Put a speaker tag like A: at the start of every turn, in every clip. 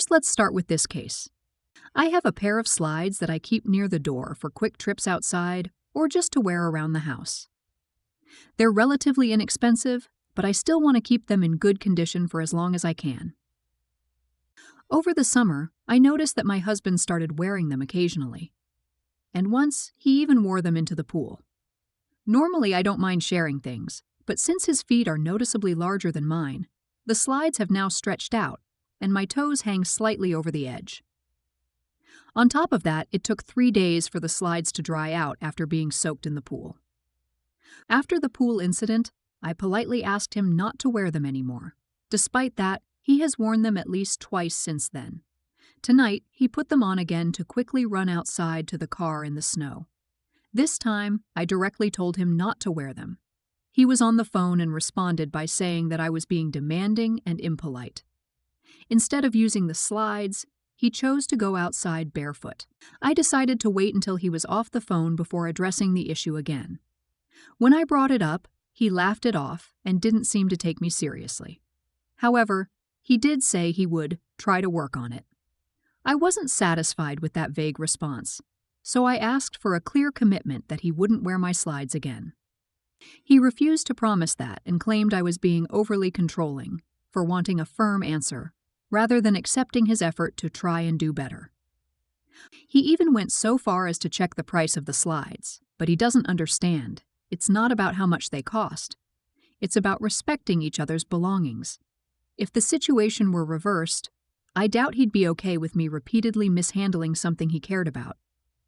A: First, let's start with this case. I have a pair of slides that I keep near the door for quick trips outside or just to wear around the house. They're relatively inexpensive, but I still want to keep them in good condition for as long as I can. Over the summer, I noticed that my husband started wearing them occasionally. And once, he even wore them into the pool. Normally, I don't mind sharing things, but since his feet are noticeably larger than mine, the slides have now stretched out, and my toes hang slightly over the edge. On top of that, it took 3 days for the slides to dry out after being soaked in the pool. After the pool incident, I politely asked him not to wear them anymore. Despite that, he has worn them at least twice since then. Tonight, he put them on again to quickly run outside to the car in the snow. This time, I directly told him not to wear them. He was on the phone and responded by saying that I was being demanding and impolite. Instead of using the slides, he chose to go outside barefoot. I decided to wait until he was off the phone before addressing the issue again. When I brought it up, he laughed it off and didn't seem to take me seriously. However, he did say he would try to work on it. I wasn't satisfied with that vague response, so I asked for a clear commitment that he wouldn't wear my slides again. He refused to promise that and claimed I was being overly controlling for wanting a firm answer, rather than accepting his effort to try and do better. He even went so far as to check the price of the slides, but he doesn't understand. It's not about how much they cost. It's about respecting each other's belongings. If the situation were reversed, I doubt he'd be okay with me repeatedly mishandling something he cared about.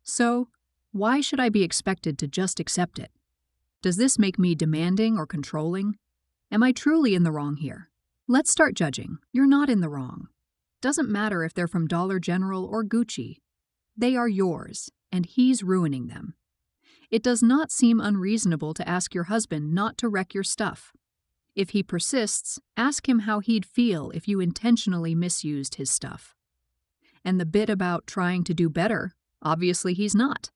A: So, why should I be expected to just accept it? Does this make me demanding or controlling? Am I truly in the wrong here? Let's start judging. You're not in the wrong. Doesn't matter if they're from Dollar General or Gucci. They are yours, and he's ruining them. It does not seem unreasonable to ask your husband not to wreck your stuff. If he persists, ask him how he'd feel if you intentionally misused his stuff. And the bit about trying to do better, obviously he's not.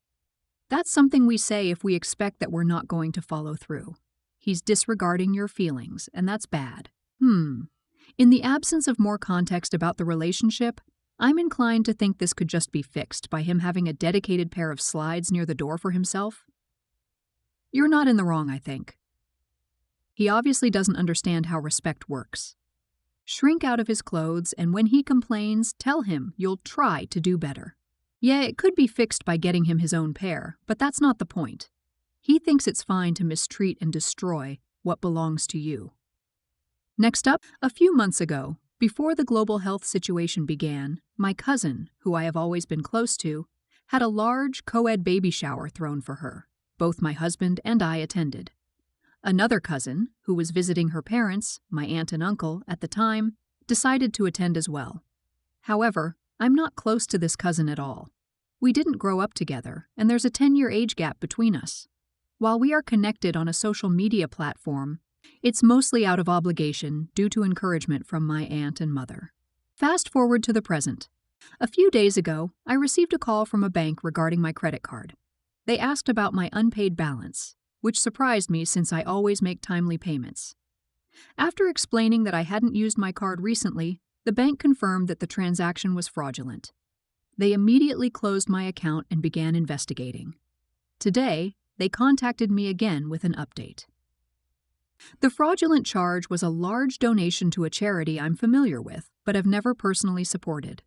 A: That's something we say if we expect that we're not going to follow through. He's disregarding your feelings, and that's bad. In the absence of more context about the relationship, I'm inclined to think this could just be fixed by him having a dedicated pair of slides near the door for himself. You're not in the wrong, I think. He obviously doesn't understand how respect works. Shrink out of his clothes, and when he complains, tell him you'll try to do better. Yeah, it could be fixed by getting him his own pair, but that's not the point. He thinks it's fine to mistreat and destroy what belongs to you. Next up, a few months ago, before the global health situation began, my cousin, who I have always been close to, had a large co-ed baby shower thrown for her. Both my husband and I attended. Another cousin, who was visiting her parents, my aunt and uncle, at the time, decided to attend as well. However, I'm not close to this cousin at all. We didn't grow up together, and there's a 10-year age gap between us. While we are connected on a social media platform, it's mostly out of obligation due to encouragement from my aunt and mother. Fast forward to the present. A few days ago, I received a call from a bank regarding my credit card. They asked about my unpaid balance, which surprised me since I always make timely payments. After explaining that I hadn't used my card recently, the bank confirmed that the transaction was fraudulent. They immediately closed my account and began investigating. Today, they contacted me again with an update. The fraudulent charge was a large donation to a charity I'm familiar with, but have never personally supported.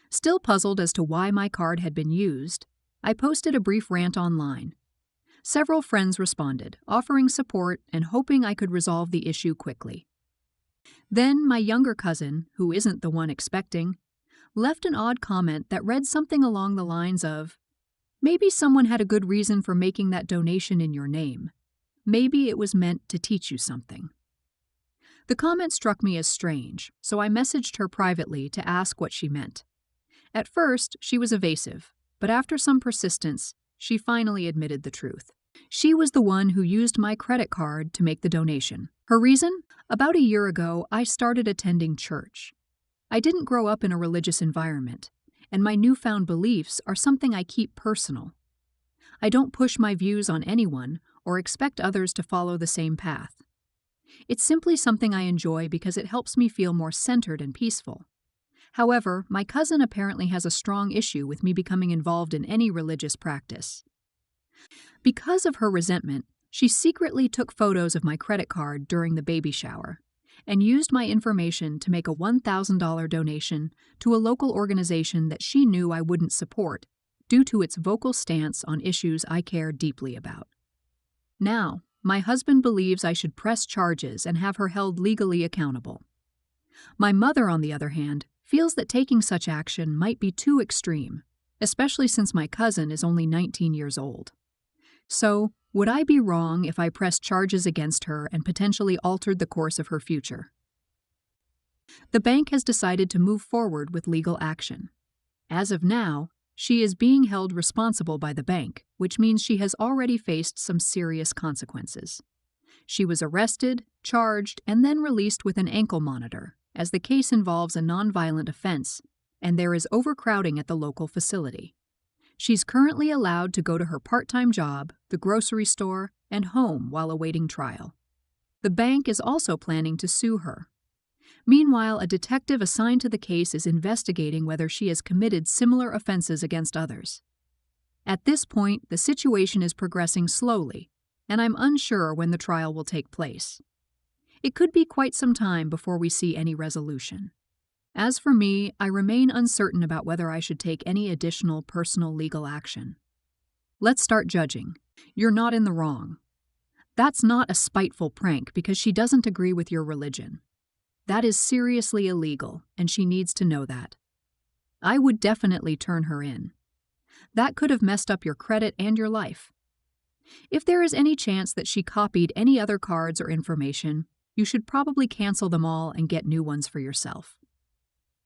A: Still puzzled as to why my card had been used, I posted a brief rant online. Several friends responded, offering support and hoping I could resolve the issue quickly. Then my younger cousin, who isn't the one expecting, left an odd comment that read something along the lines of, "Maybe someone had a good reason for making that donation in your name. Maybe it was meant to teach you something." The comment struck me as strange, so I messaged her privately to ask what she meant. At first, she was evasive, but after some persistence, she finally admitted the truth. She was the one who used my credit card to make the donation. Her reason? About a year ago, I started attending church. I didn't grow up in a religious environment, and my newfound beliefs are something I keep personal. I don't push my views on anyone or expect others to follow the same path. It's simply something I enjoy because it helps me feel more centered and peaceful. However, my cousin apparently has a strong issue with me becoming involved in any religious practice. Because of her resentment, she secretly took photos of my credit card during the baby shower and used my information to make a $1,000 donation to a local organization that she knew I wouldn't support due to its vocal stance on issues I care deeply about. Now, my husband believes I should press charges and have her held legally accountable. My mother, on the other hand, feels that taking such action might be too extreme, especially since my cousin is only 19 years old. So, would I be wrong if I pressed charges against her and potentially altered the course of her future? The bank has decided to move forward with legal action. As of now, she is being held responsible by the bank, which means she has already faced some serious consequences. She was arrested, charged, and then released with an ankle monitor, as the case involves a nonviolent offense, and there is overcrowding at the local facility. She's currently allowed to go to her part-time job, the grocery store, and home while awaiting trial. The bank is also planning to sue her. Meanwhile, a detective assigned to the case is investigating whether she has committed similar offenses against others. At this point, the situation is progressing slowly, and I'm unsure when the trial will take place. It could be quite some time before we see any resolution. As for me, I remain uncertain about whether I should take any additional personal legal action. Let's start judging. You're not in the wrong. That's not a spiteful prank because she doesn't agree with your religion. That is seriously illegal, and she needs to know that. I would definitely turn her in. That could have messed up your credit and your life. If there is any chance that she copied any other cards or information, you should probably cancel them all and get new ones for yourself.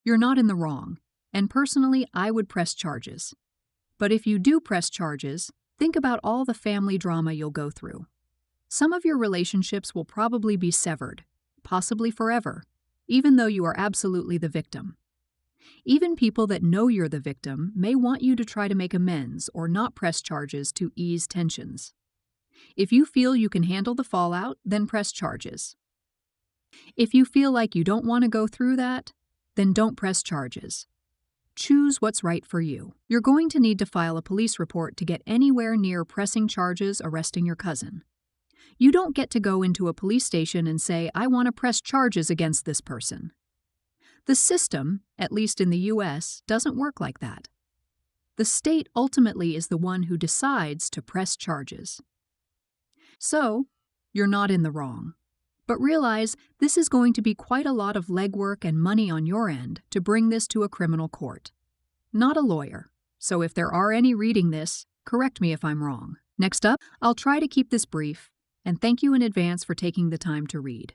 A: You're not in the wrong, and personally, I would press charges. But if you do press charges, think about all the family drama you'll go through. Some of your relationships will probably be severed, possibly forever, even though you are absolutely the victim. Even people that know you're the victim may want you to try to make amends or not press charges to ease tensions. If you feel you can handle the fallout, then press charges. If you feel like you don't want to go through that, then don't press charges. Choose what's right for you. You're going to need to file a police report to get anywhere near pressing charges arresting your cousin. You don't get to go into a police station and say, I want to press charges against this person. The system, at least in the U.S., doesn't work like that. The state ultimately is the one who decides to press charges. So, you're not in the wrong. But realize this is going to be quite a lot of legwork and money on your end to bring this to a criminal court. Not a lawyer, so if there are any reading this, correct me if I'm wrong. Next up, I'll try to keep this brief, and thank you in advance for taking the time to read.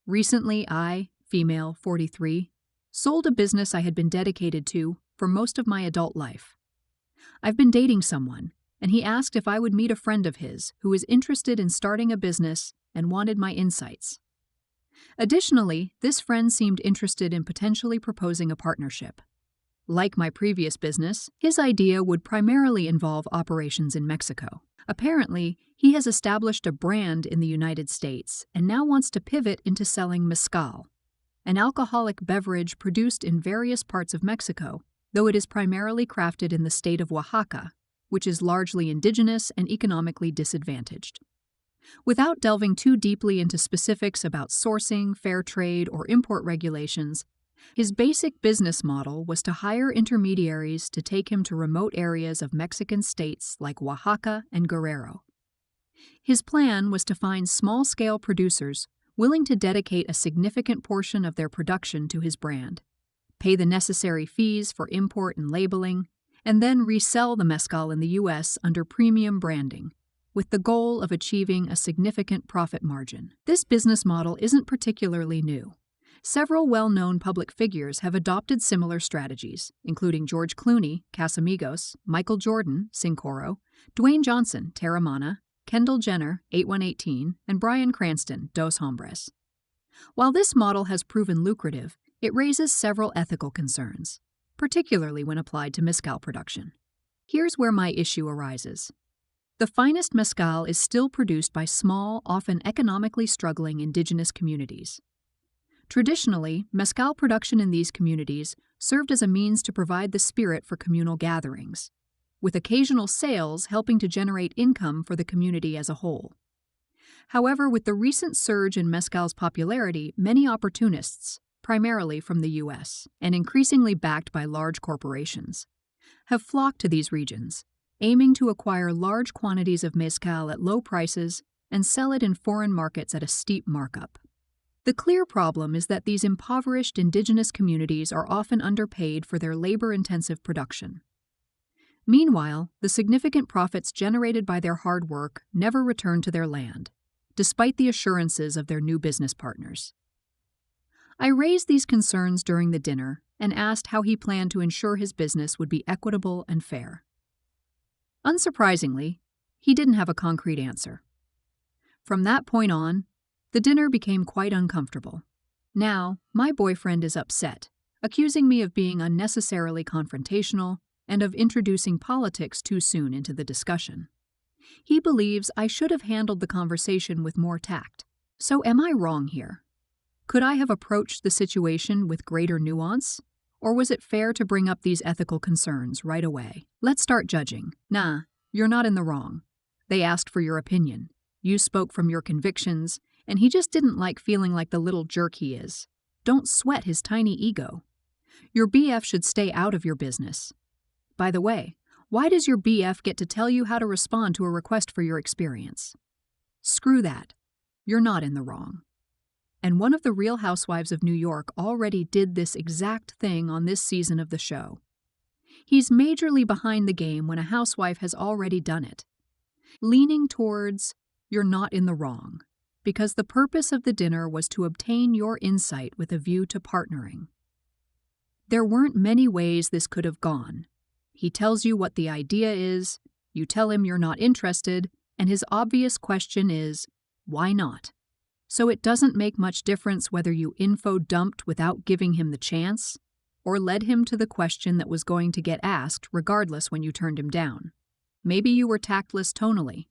A: Recently, I, female, 43, sold a business I had been dedicated to for most of my adult life. I've been dating someone, and he asked if I would meet a friend of his who is interested in starting a business and wanted my insights. Additionally, this friend seemed interested in potentially proposing a partnership. Like my previous business, his idea would primarily involve operations in Mexico. Apparently, he has established a brand in the United States and now wants to pivot into selling mezcal, an alcoholic beverage produced in various parts of Mexico, though it is primarily crafted in the state of Oaxaca, which is largely indigenous and economically disadvantaged. Without delving too deeply into specifics about sourcing, fair trade, or import regulations, his basic business model was to hire intermediaries to take him to remote areas of Mexican states like Oaxaca and Guerrero. His plan was to find small-scale producers willing to dedicate a significant portion of their production to his brand, pay the necessary fees for import and labeling, and then resell the mezcal in the U.S. under premium branding, with the goal of achieving a significant profit margin. This business model isn't particularly new. Several well-known public figures have adopted similar strategies, including George Clooney, Casamigos, Michael Jordan, Cincoro, Dwayne Johnson, Terramana, Kendall Jenner, 8118, and Bryan Cranston, Dos Hombres. While this model has proven lucrative, it raises several ethical concerns, particularly when applied to mezcal production. Here's where my issue arises. The finest mezcal is still produced by small, often economically struggling indigenous communities. Traditionally, mezcal production in these communities served as a means to provide the spirit for communal gatherings, with occasional sales helping to generate income for the community as a whole. However, with the recent surge in mezcal's popularity, many opportunists, primarily from the U.S. and increasingly backed by large corporations, have flocked to these regions, aiming to acquire large quantities of mezcal at low prices and sell it in foreign markets at a steep markup. The clear problem is that these impoverished indigenous communities are often underpaid for their labor-intensive production. Meanwhile, the significant profits generated by their hard work never return to their land, despite the assurances of their new business partners. I raised these concerns during the dinner and asked how he planned to ensure his business would be equitable and fair. Unsurprisingly, he didn't have a concrete answer. From that point on, the dinner became quite uncomfortable. Now, my boyfriend is upset, accusing me of being unnecessarily confrontational and of introducing politics too soon into the discussion. He believes I should have handled the conversation with more tact. So am I wrong here? Could I have approached the situation with greater nuance? Or was it fair to bring up these ethical concerns right away? Let's start judging. Nah, you're not in the wrong. They asked for your opinion. You spoke from your convictions, and he just didn't like feeling like the little jerk he is. Don't sweat his tiny ego. Your BF should stay out of your business. By the way, why does your BF get to tell you how to respond to a request for your experience? Screw that. You're not in the wrong. And one of the Real Housewives of New York already did this exact thing on this season of the show. He's majorly behind the game when a housewife has already done it. Leaning towards, you're not in the wrong, because the purpose of the dinner was to obtain your insight with a view to partnering. There weren't many ways this could have gone. He tells you what the idea is, you tell him you're not interested, and his obvious question is, why not? So it doesn't make much difference whether you info-dumped without giving him the chance, or led him to the question that was going to get asked regardless when you turned him down. Maybe you were tactless tonally.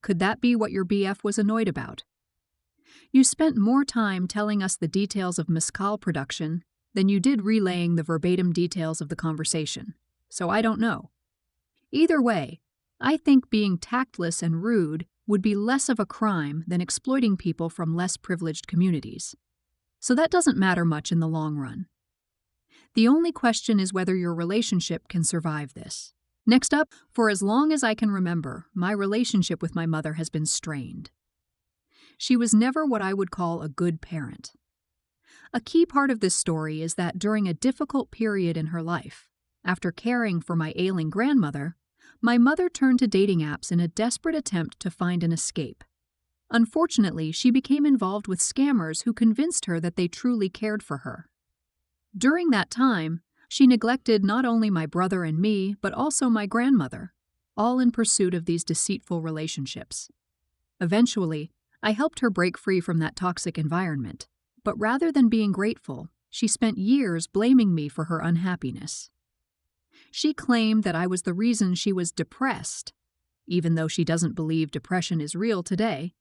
A: Could that be what your BF was annoyed about? You spent more time telling us the details of mezcal production than you did relaying the verbatim details of the conversation, so I don't know. Either way, I think being tactless and rude would be less of a crime than exploiting people from less privileged communities. So that doesn't matter much in the long run. The only question is whether your relationship can survive this. Next up, for as long as I can remember, my relationship with my mother has been strained. She was never what I would call a good parent. A key part of this story is that during a difficult period in her life, after caring for my ailing grandmother, my mother turned to dating apps in a desperate attempt to find an escape. Unfortunately, she became involved with scammers who convinced her that they truly cared for her. During that time, she neglected not only my brother and me, but also my grandmother, all in pursuit of these deceitful relationships. Eventually, I helped her break free from that toxic environment, but rather than being grateful, she spent years blaming me for her unhappiness. She claimed that I was the reason she was depressed, even though she doesn't believe depression is real today,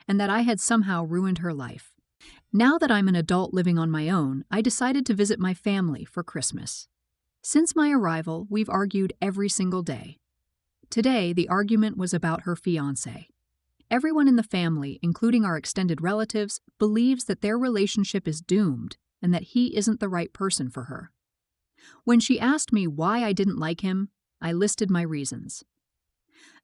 A: and that I had somehow ruined her life. Now that I'm an adult living on my own, I decided to visit my family for Christmas. Since my arrival, we've argued every single day. Today, the argument was about her fiancé. Everyone in the family, including our extended relatives, believes that their relationship is doomed and that he isn't the right person for her. When she asked me why I didn't like him, I listed my reasons.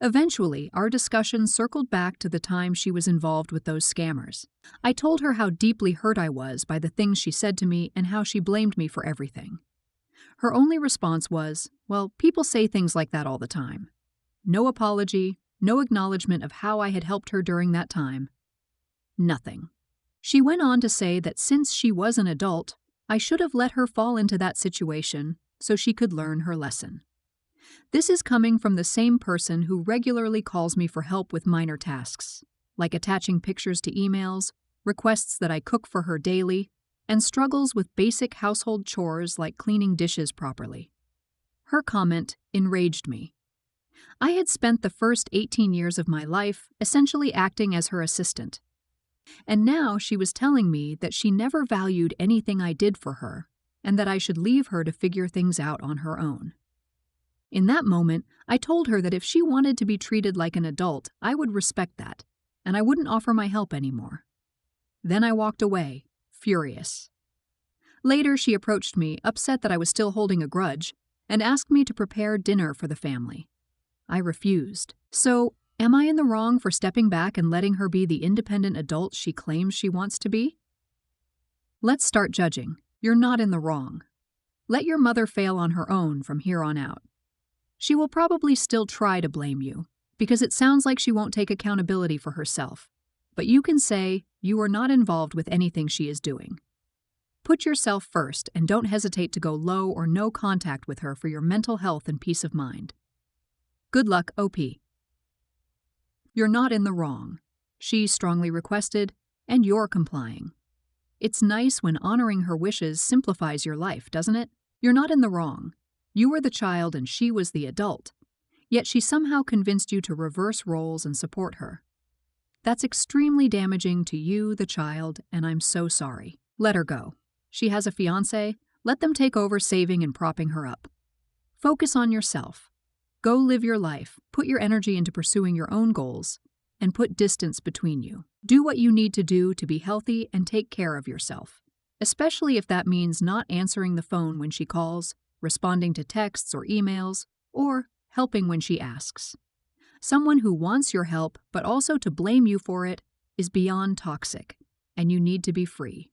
A: Eventually, our discussion circled back to the time she was involved with those scammers. I told her how deeply hurt I was by the things she said to me and how she blamed me for everything. Her only response was, well, people say things like that all the time. No apology, no acknowledgement of how I had helped her during that time. Nothing. She went on to say that since she was an adult, I should have let her fall into that situation so she could learn her lesson. This is coming from the same person who regularly calls me for help with minor tasks, like attaching pictures to emails, requests that I cook for her daily, and struggles with basic household chores like cleaning dishes properly. Her comment enraged me. I had spent the first 18 years of my life essentially acting as her assistant. And now she was telling me that she never valued anything I did for her, and that I should leave her to figure things out on her own. In that moment, I told her that if she wanted to be treated like an adult, I would respect that, and I wouldn't offer my help anymore. Then I walked away, furious. Later, she approached me, upset that I was still holding a grudge, and asked me to prepare dinner for the family. I refused. So, am I in the wrong for stepping back and letting her be the independent adult she claims she wants to be? Let's start judging. You're not in the wrong. Let your mother fail on her own from here on out. She will probably still try to blame you, because it sounds like she won't take accountability for herself. But you can say you are not involved with anything she is doing. Put yourself first and don't hesitate to go low or no contact with her for your mental health and peace of mind. Good luck, OP. You're not in the wrong. She strongly requested, and you're complying. It's nice when honoring her wishes simplifies your life, doesn't it? You're not in the wrong. You were the child and she was the adult. Yet she somehow convinced you to reverse roles and support her. That's extremely damaging to you, the child, and I'm so sorry. Let her go. She has a fiancé. Let them take over saving and propping her up. Focus on yourself. Go live your life, put your energy into pursuing your own goals, and put distance between you. Do what you need to do to be healthy and take care of yourself, especially if that means not answering the phone when she calls, responding to texts or emails, or helping when she asks. Someone who wants your help but also to blame you for it is beyond toxic, and you need to be free.